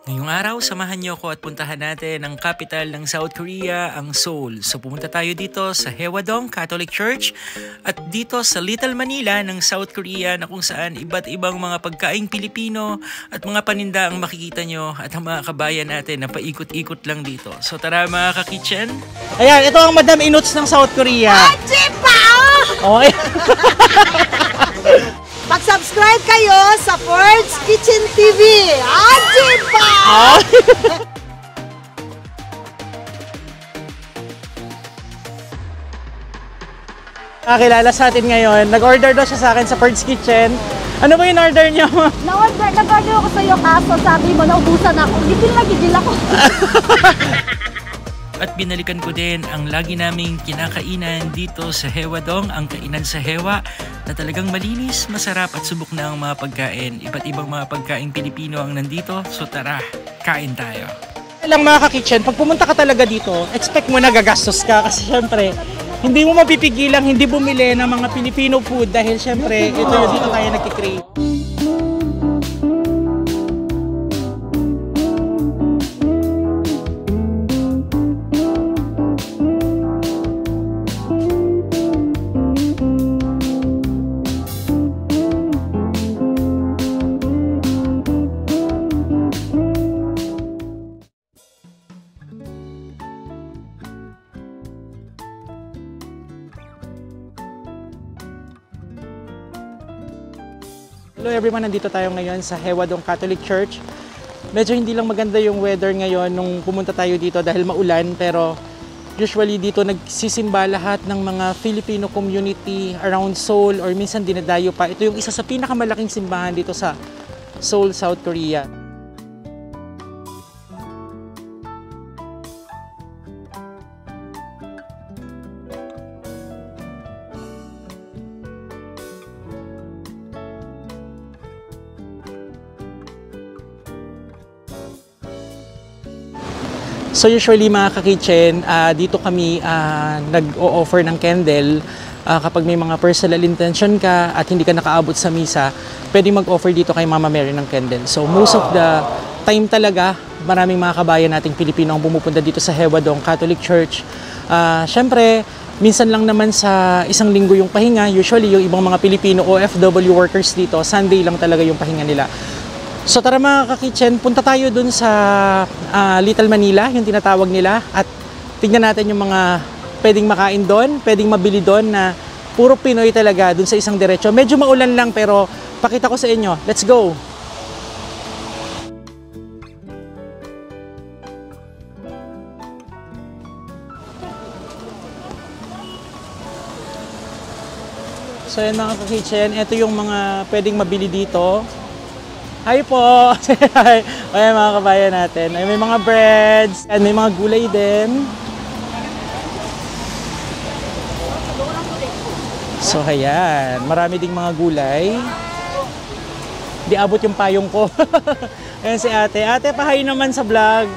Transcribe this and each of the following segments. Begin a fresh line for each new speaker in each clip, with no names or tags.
Ngayong araw, samahan niyo ako at puntahan natin ang capital ng South Korea, ang Seoul. So pumunta tayo dito sa Haewadong Catholic Church at dito sa Little Manila ng South Korea na kung saan iba't ibang mga pagkaing Pilipino at mga paninda ang makikita nyo at ang mga kabayan natin na paikot-ikot lang dito. So tara mga ka-kitchen.
Ayan, ito ang Madam Inuts ng South Korea. Okay.
Mag-subscribe kayo sa Ford's Kitchen TV. Ajipa!
Nakakilala sa atin ngayon. Nag-order daw siya sa akin sa Ford's Kitchen. Ano ba yung order niyo?
Nag-order ako sa iyo kaso sabi mo naubusan ako. Gigil ako.
At binalikan ko din ang lagi naming kinakainan dito sa Haewadong, ang kainan sa Hewa, na talagang malinis, masarap at subok na ang mga pagkain. Iba't ibang mga pagkaing Pilipino ang nandito, so tara, kain tayo.
Lang mga ka-kitchen, pag pumunta ka talaga dito, expect mo na gagastos ka kasi syempre, hindi mo mapipigilang hindi bumili ng mga Filipino food dahil syempre, ito yung dito tayo nagkikrave. Hello everyone, nandito tayo ngayon sa Haewadong Catholic Church. Medyo hindi lang maganda yung weather ngayon nung pumunta tayo dito dahil maulan, pero usually dito nagsisimba lahat ng mga Filipino community around Seoul or minsan dinadayo pa. Ito yung isa sa pinakamalaking simbahan dito sa Seoul, South Korea. So usually mga ka-kitchen, dito kami nag-o-offer ng candle. Kapag may mga personal intention ka at hindi ka nakaabot sa misa, pwede mag-offer dito kay Mama Mary ng candle. So most of the time talaga, maraming mga kabayan nating Pilipino ang pumupunta dito sa Haewadong Catholic Church. Siyempre, minsan lang naman sa isang linggo yung pahinga. Usually yung ibang mga Pilipino OFW workers dito, Sunday lang talaga yung pahinga nila. So tara mga ka-kitchen, punta tayo dun sa Little Manila, yung tinatawag nila, at tingnan natin yung mga pwedeng makain doon, pwedeng mabili doon na puro Pinoy talaga dun sa isang diretso. Medyo maulan lang pero pakita ko sa inyo. Let's go! So yan mga ka-kitchen, ito yung mga pwedeng mabili dito. Hi po! Ayan mga kabayan natin. Ay, may mga breads, and may mga gulay din. So ayan, marami ding mga gulay. Di abot yung payong ko. Ayan si ate. Ate, pahay naman sa vlog.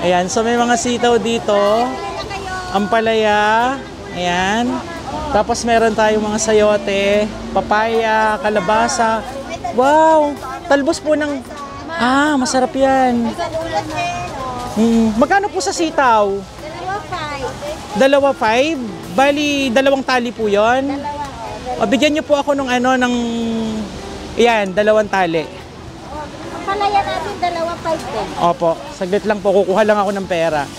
Ayan, so may mga sitaw dito. Ampalaya. Ayan. Tapos meron tayong mga sayote, papaya, kalabasa. Wow! Talbos po ng... masarap yan. Magkano po sa sitaw? 2.5. Bali, 2 tali po yon. Bigyan niyo po ako ng Ayan, 2 tali.
Palaya natin 2.5 din.
Opo, saglit lang po. Kukuha lang ako ng pera.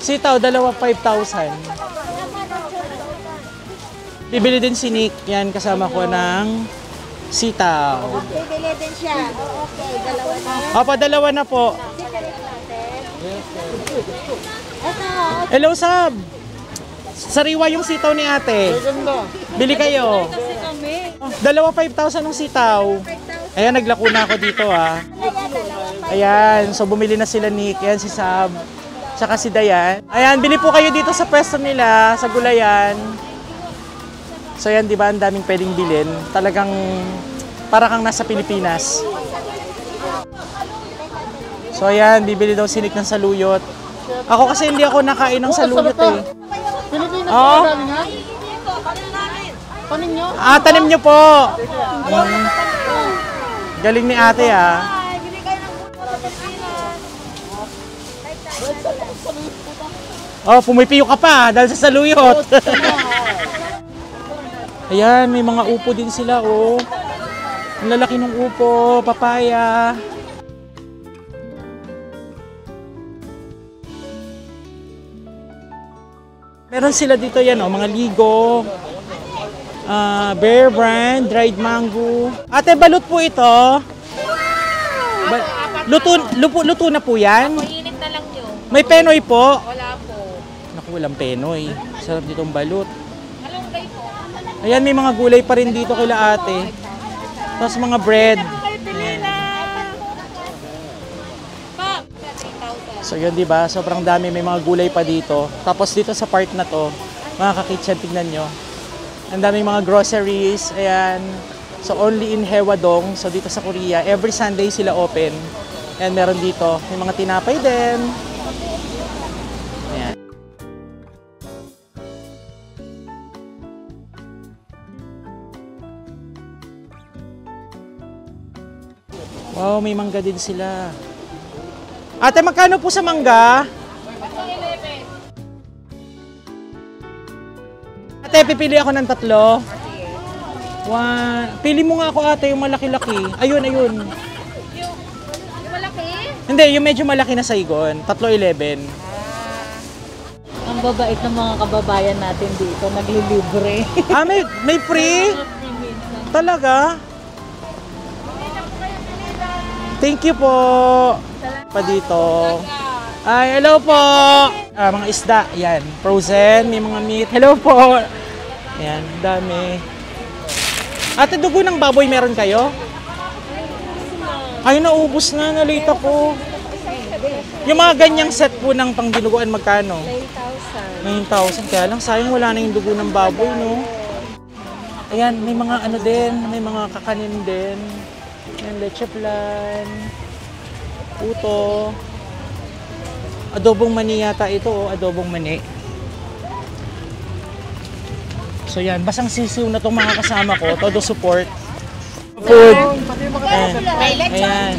Sitaw, 5,000. Bibili din si Nick. Yan, kasama ko ng sitaw.
Bibili din siya. Okay, 2 na.
Opo, 2 na po.
Ito.
Hello, Sab! Sariwa yung sitaw ni ate. Bili kayo. 5,000 ng sitaw. Ayan, naglako na ako dito Ayan, so bumili na sila Nick. Ayan si Sab. Tsaka si Dayan. Ayan, bili po kayo dito sa pwesto nila, sa gulayan. So yan, di ba, ang daming pwedeng bilhin. Talagang para kang nasa Pilipinas. So ayan, bibili daw si Nick ng saluyot. Ako kasi hindi ako nakain ng saluyot
Pilipinas
Oh.
Tanim nyo?
Tanim nyo po. Galing ni ate ah.
Ay, bili kayo ng buto sa Pilipinas.
Oh, pumipiyo ka pa dahil sa saluyot. Ayan, may mga upo din sila oh. Ang lalaki ng upo, papaya. Meron sila dito yan oh, mga ligo. Bear Brand, dried mango. Ate, balot po ito. Luto na po yan.
Mainit na lang yun.
May penoy po.
Wala po.
Naku, walang penoy. Sarap ditong balot.
Malunggay po.
Ayan, may mga gulay pa rin dito kila ate. Tapos mga bread. So yun, di ba? Sobrang dami, may mga gulay pa dito. Tapos dito sa part na to, mga kakitchen, tignan nyo. Ang daming mga groceries, ayan. So only in Haewadong, so dito sa Korea, every Sunday sila open. And meron dito, may mga tinapay din. Ayan. Wow, may mangga din sila. Ate, magkano po sa mangga? Ate, pipili ako ng 3. Pili mo nga ako ate, yung malaki-laki. Ayun.
Yung malaki?
Hindi, yung medyo malaki na Saigon. 3.11.
Ang babait ng mga kababayan natin dito, naglilibre.
May free? Talaga? Thank you po. Pa dito. Ay, hello po. Mga isda, yan. Frozen, may mga meat. Hello po. Yan, dami. Ate, dugo ng baboy meron kayo? Ay, naubos na. Nalate ako. Yung mga ganyang set po ng pangdinuguan, magkano? 9,000. Kaya lang, sayang wala na yung dugo ng baboy, no? Ayan, may mga ano din. May mga kakanin din. Ayan, leche flan. Puto. Adobong mani yata ito, oh. Adobong mani. So yan, basang sisiw na itong mga kasama ko. Todo support. Food. Ayan.
May lechon.
Ayan.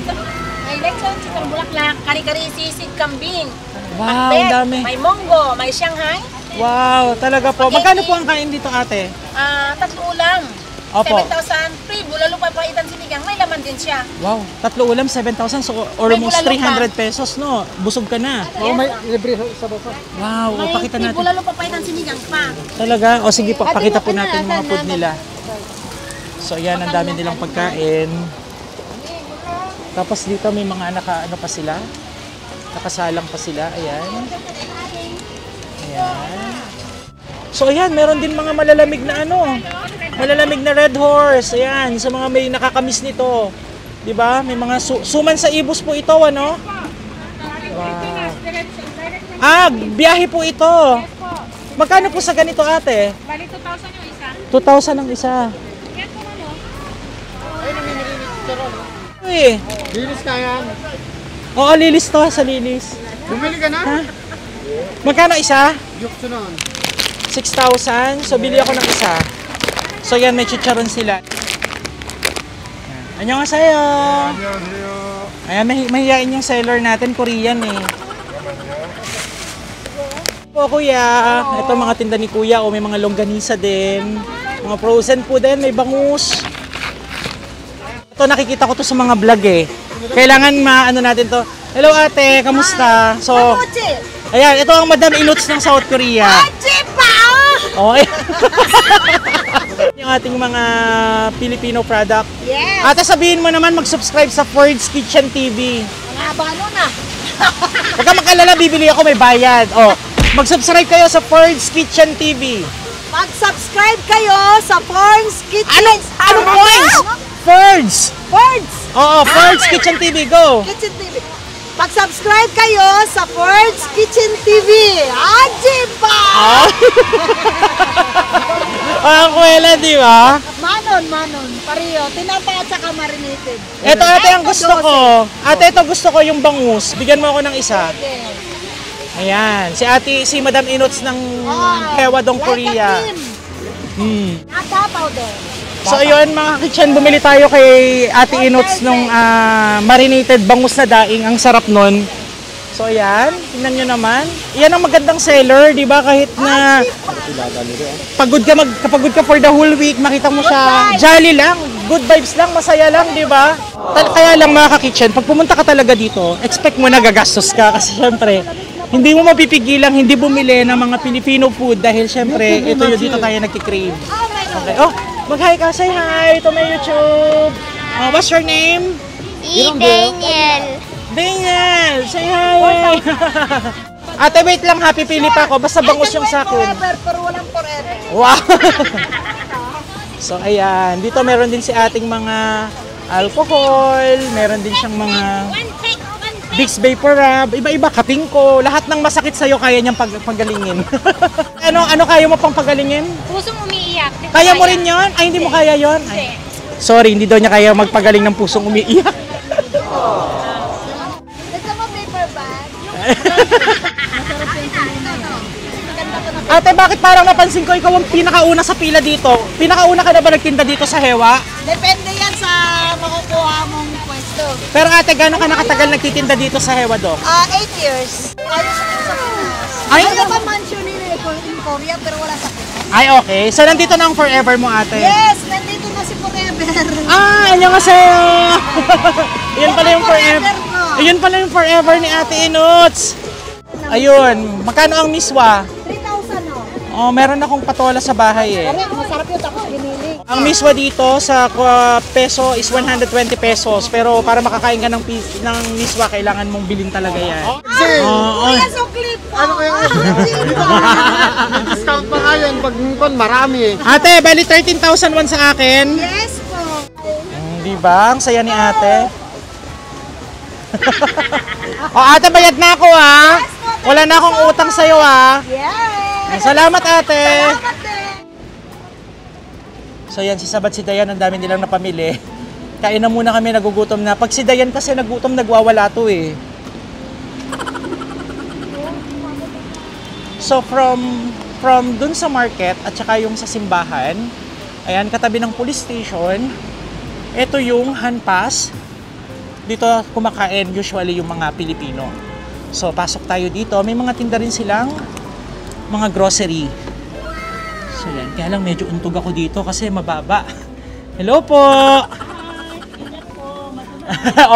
May lechon, chitong bulaklak, kari-kari, sisig, kambing.
Wow,
Pakbet,
ang dami.
May monggo, may Shanghai.
Wow, talaga po. Magkano po ang kain dito, ate?
3 ulam.
Opo.
7,000 free. Bulalo pa paitan sinigang. May laman din siya.
Wow, 3 ulam, 7,000. So almost 300 pesos, no? Busog ka na.
Oh, may
Wow, o, pakita natin.
bulalo pa paitan sinigang pa.
Talaga? O sige po, pakita po natin yung mga food nila. So ayan, ang dami nilang pagkain. Tapos dito may mga ano pa sila. Nakasalang pa sila. Ayan. Ayan. So ayan, meron din mga malalamig na malalamig na Red Horse. Ayan, sa mga may nakakamiss nito. 'Di ba? May mga suman sa Ibus po ito, ano? Wow. Biyahe po ito. Magkano po sa ganito, ate?
Bali 2,000 yung isa.
2,000 ang isa.
Yan po ano?
Uy.
Lilis ka yan.
Oo, lilis to, sa lilis.
Bumili ka na?
Ha? Magkano isa?
Yukso nun.
6,000. So, bili ako ng isa. So, yan, may chicharon sila. Annyeonghaseyo. Ayan, mahihain yung seller natin, Korean eh. Po, kuya. Ito mga tinda ni kuya. O, may mga longganisa din. Mga frozen po din. May bangus. Ito, nakikita ko to sa mga vlog eh. Kailangan maano natin to. Hello ate, kamusta? So, ayan, ito ang Madam Inuts ng South Korea. Okay. Yung ating mga Filipino product.
Yes.
Ate, sabihin mo naman mag-subscribe sa Ford's Kitchen TV.
Ang haba nun ah.
Huwag ka mag-alala, bibili ako, may bayad. Oh, mag-subscribe kayo sa Ford's Kitchen TV.
Mag-subscribe kayo sa Ford's Kitchen.
Anong points? Ford's!
Ford's
Oo, Ford's Kitchen TV, go!
Kitchen TV. Mag-subscribe kayo sa Ford's Kitchen TV. Ajiba!
Ang kwela, di ba?
Manon. Pareho. Tinapa at saka marinated.
Ito ate ang gusto ko. Ate, ito gusto ko yung bangus. Bigyan mo ako ng isa. Ayan. Si Madam Inuts ng Haewadong, Korea.
Nata powder.
So ayun mga kitchen, bumili tayo kay Ate Inots nung marinated bangus na daing. Ang sarap nun. So ayan, tingnan nyo naman. Yan ang magandang seller, di ba? Kahit na kapagod ka for the whole week, makita mo siya, jolly lang, good vibes lang, masaya lang, di ba? Kaya lang mga ka-kitchen, pag pumunta ka talaga dito, expect mo na gagastos ka kasi syempre, hindi mo mapipigilang hindi bumili ng mga Filipino food dahil syempre, ito yung dito tayo nagkikrave. Okay, oh, mag-hi ka, say hi to my YouTube. What's your name?
Daniel.
Daniel, say hi! Ate, wait lang, happy pili pa ako. Basta bangus yung sa akin.
Forever, pero walang forever.
Wow! So, ayan. Dito meron din si ating mga alcohol. Meron din siyang mga Vicks Vapor Rub. Iba-iba, kapingko. Lahat ng masakit sa'yo kaya niyang paggalingin. ano kaya mo pang paggalingin?
Pusong umiiyak.
Kaya mo rin yon? Ay, hindi mo kaya yon? Ay, sorry, hindi daw niya kaya magpagaling ng pusong umiiyak.
Ito mo paper bag.
Ate, bakit parang napansin ko ikaw ang pinakauna sa pila dito? Pinakauna ka na ba nagtinda dito sa Hewa?
Depende yan sa makukuha mong pwesto.
Pero ate, gano'n ka nakatagal nagtitinda dito sa Hewa, Dok?
8 years. Ayos ko sa Pinas.
Ay,
Wala pa mansion in Korea pero wala sa Pinas.
Ay, okay. So, nandito na ang forever mo, ate?
Yes, nandito na si Forever.
Annyeonghaseyo! Iyan pala yung forever.
ko.
Iyan pala yung forever ni Ate Inots. Ayun, magkano ang miswa?
3,000 no?
Oh, meron akong patola sa bahay eh.
Pare, masarap yun tapos ginili.
Ang miswa dito sa peso is 120 pesos. Pero para makakain ka ng miswa, kailangan mong bilhin talaga yan.
Kuya, sukli po.
Ano kaya may discount pa nga yan pag marami eh.
Ate, bali 13,001 sa akin.
Yes po.
Di ba? Ang saya ni ate. O ate, bayad na ako ha. Wala na akong utang sa'yo ha.
Yes.
Salamat ate.
Salamat din.
So yan, si Sabat, si Dayan, ang dami nilang napamili. Kain na muna kami, nagugutom na. Pag si Dayan kasi nagutom, nagwawala to eh. So from dun sa market at saka yung sa simbahan, ayan, katabi ng police station, ito yung Hanpas. Dito kumakain usually yung mga Pilipino. So pasok tayo dito, may mga tinda rin silang mga grocery. So yan, kaya lang medyo untog ako dito kasi mababa. Hello po!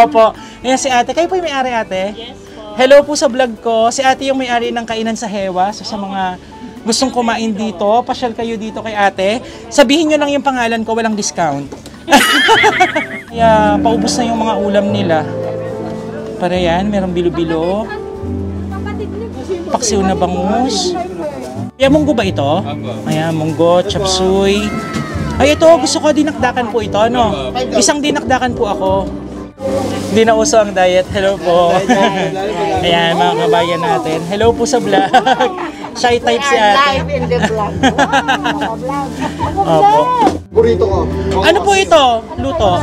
Opo. Ayan si ate. Kayo po yung may-ari ate?
Yes po.
Hello po sa vlog ko. Si ate yung may-ari ng kainan sa Hewa. So sa mga gustong kumain dito, pasyal kayo dito kay ate. Sabihin nyo lang yung pangalan ko, walang discount. Kaya paubos na yung mga ulam nila. Para yan, merong bilo-bilo. Paksiw na bangus. Kaya munggo ba ito? Ayan, munggo, chapsuy. Ay, ito, gusto ko dinakdakan po ito, no? Isang dinakdakan po ako. Hindi na uso ang diet. Hello po. Ayan, mga kabayan natin. Hello po sa vlog. Shy type si ate.
Live in the vlog.
Opo.
Burrito ko.
Ano po ito? Luto?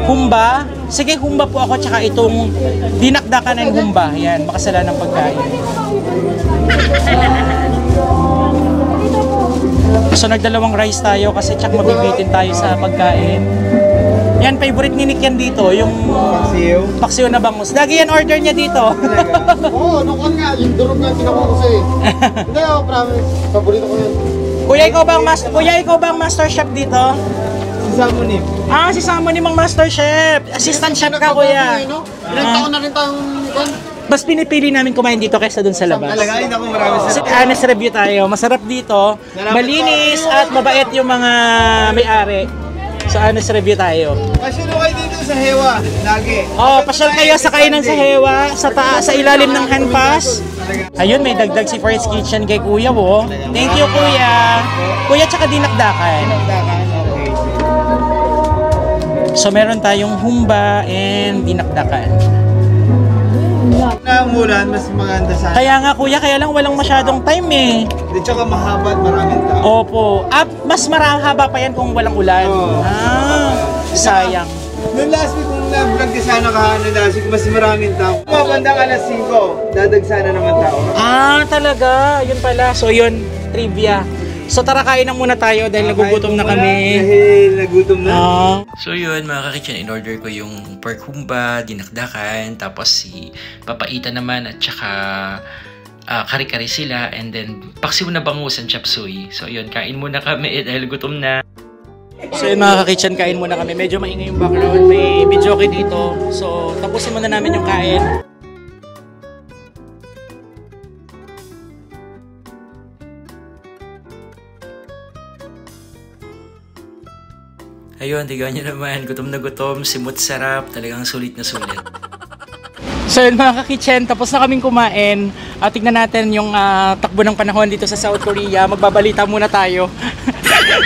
Humba? Sige, humba po ako. Tsaka itong dinakdakan ng humba. Yan, makasala ng pagkain. So, nagdalawang rice tayo kasi tsak mabibitin tayo sa pagkain. Yan, favorite ni Nick yan dito. Yung paksiw na bangus. Lagi yan order niya dito.
Oo, nung nga, yung durog nga ginawa ko sa'yo. Hindi ako, promise. Paborito ko yun.
Kuya, ikaw ba ang master chef dito?
Si Samonim.
Ah, si Samonim ang master chef. Assistant chef ka, kuya.
Ilang taon na rin tayong...
Mas pinipili namin kumain dito kaysa dun sa labas.
Talaga, hindi ako marami
Kasi honest review tayo. Masarap dito. Malinis at mabait yung mga may-ari. So honest review tayo.
Pasyalo kayo dito sa Hewa, lagi.
Oh, pasyal kayo sa kainan sa Hewa, sa ilalim ng Hanpas. Ayun, may dagdag si Forest Kitchen kay Kuya, wo. Thank you, Kuya. Kuya, tsaka dinakdakan. So meron tayong humba and dinakdakan.
Na umulan, mas maganda sa...
Kaya nga kuya, kaya lang walang masyadong time eh.
Di tsaka mahaba at maraming tao.
Opo. Mas marahaba pa yan kung walang ulan.
Oo.
Sayang.
Noong last week, kung na-vlog ka sana noong last week, mas maraming tao. Mabandang alas 5, dadag sana naman tao.
Talaga. Yun pala. So yun, trivia. So tara, kain na muna tayo dahil nagugutom na kami.
Nagutom na.
So yun mga kakitchen, in order ko yung pork humba, dinakdakan, tapos si papaita naman at saka kari-kari sila, and then paksiw na bangusan chop suey. So yun, kain muna kami dahil gutom na.
So yun mga kakitchen, kain muna kami. Medyo maingay yung background, may videoke dito. So tapusin muna namin yung kain.
Ayun, tigaw nyo naman, gutom na gutom, simut sarap, talagang sulit na sulit.
So yun mga kakitchen, tapos na kaming kumain. Tignan natin yung takbo ng panahon dito sa South Korea. Magbabalita muna tayo.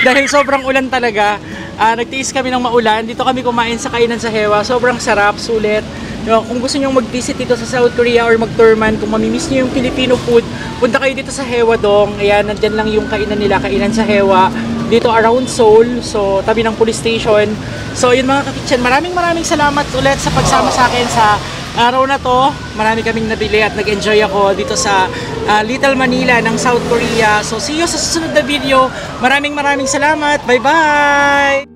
Dahil sobrang ulan talaga. Nagtiis kami ng maulan. Dito kami kumain sa kainan sa Hewa. Sobrang sarap, sulit. Kung gusto nyo mag-visit dito sa South Korea or mag-tour man, kung mamimiss nyo yung Filipino food, punta kayo dito sa Haewadong. Ayan, nandyan lang yung kainan nila, kainan sa Hewa. Dito around Seoul, so tabi ng police station. So yun mga kakitchen, maraming salamat ulit sa pagsama sa akin sa araw na to. Marami kaming nabili at nag-enjoy ako dito sa Little Manila ng South Korea. So see you sa susunod na video. Maraming salamat. Bye bye!